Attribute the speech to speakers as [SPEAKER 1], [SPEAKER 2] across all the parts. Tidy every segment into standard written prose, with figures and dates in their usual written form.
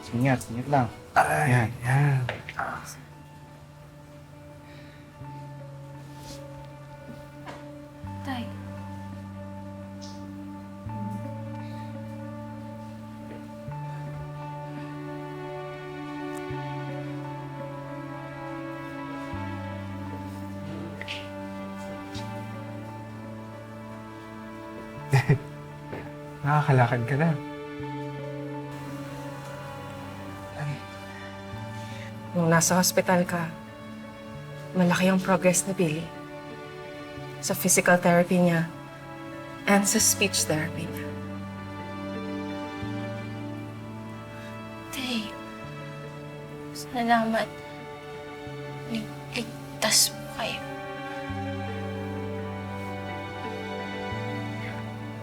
[SPEAKER 1] Ingat, ingat lang.
[SPEAKER 2] Ay,
[SPEAKER 1] Yan.
[SPEAKER 2] yan.
[SPEAKER 3] Tay.
[SPEAKER 2] Nakakalakad ka na.
[SPEAKER 4] Nung nasa hospital ka, malaki ang progress ni Billy. Sa physical therapy niya and sa speech therapy niya.
[SPEAKER 3] Tay. Salamat. Ligtas mo kayo.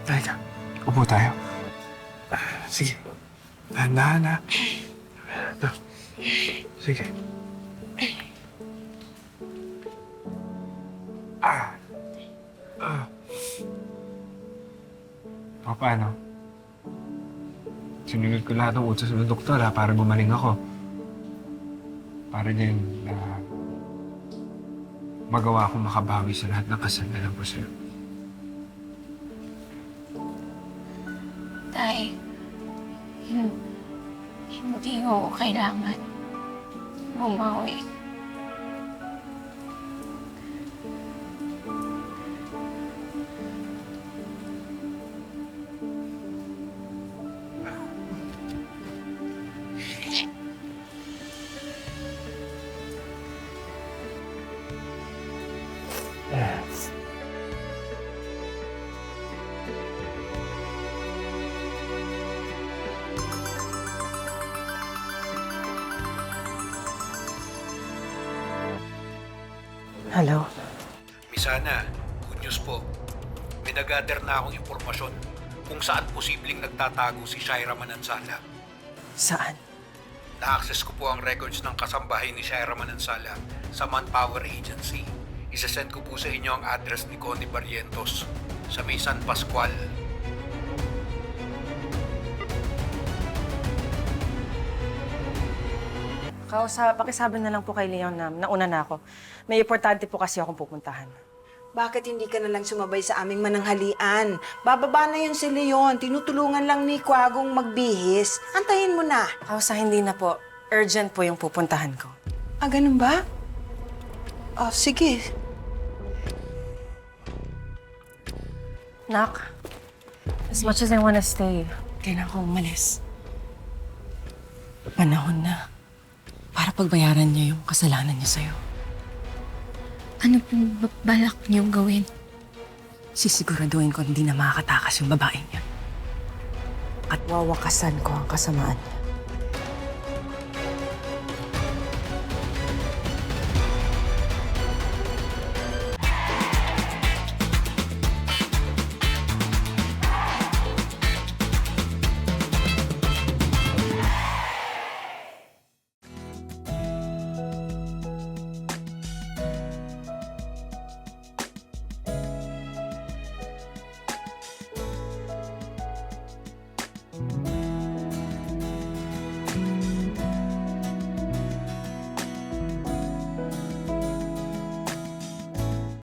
[SPEAKER 2] Teka, upo tayo. Sige. Dahan-dahan na. Ito. Sige. O, paano? Sinunod ko lahat ng utos ng doktor para gumaling ako. Para din na magawa akong makabawi sa lahat ng kasalanan ko sa'yo.
[SPEAKER 3] Tay. Hindi ko kailangan bumawi.
[SPEAKER 4] Hello?
[SPEAKER 5] Miss Ana, good news po. May nag-gather na akong impormasyon kung saan posibleng nagtatago si Shaira Manansala.
[SPEAKER 4] Saan?
[SPEAKER 5] Na-access ko po ang records ng kasambahay ni Shaira Manansala sa Manpower Agency. Isasend ko po sa inyo ang address ni Connie Barrientos sa may San Pascual.
[SPEAKER 4] Pakisabi na lang po kay Leon na nauna na ako. May importante po kasi akong pupuntahan.
[SPEAKER 6] Bakit hindi ka na lang sumabay sa aming mananghalian? Bababa na yun si Leon. Tinutulungan lang ni Kwagong magbihis. Antayin mo na.
[SPEAKER 4] Kausa, hindi na po. Urgent po yung pupuntahan ko.
[SPEAKER 6] Ah, ganun ba? Oh, sige.
[SPEAKER 4] Nak, as much as I wanna stay, kailangan ko umalis. Panahon na para pagbayaran niya yung kasalanan niya sa'yo.
[SPEAKER 3] Ano pong balak niyong gawin?
[SPEAKER 4] Sisiguraduhin ko hindi na makakatakas yung babaeng yan. At wawakasan ko ang kasamaan niya.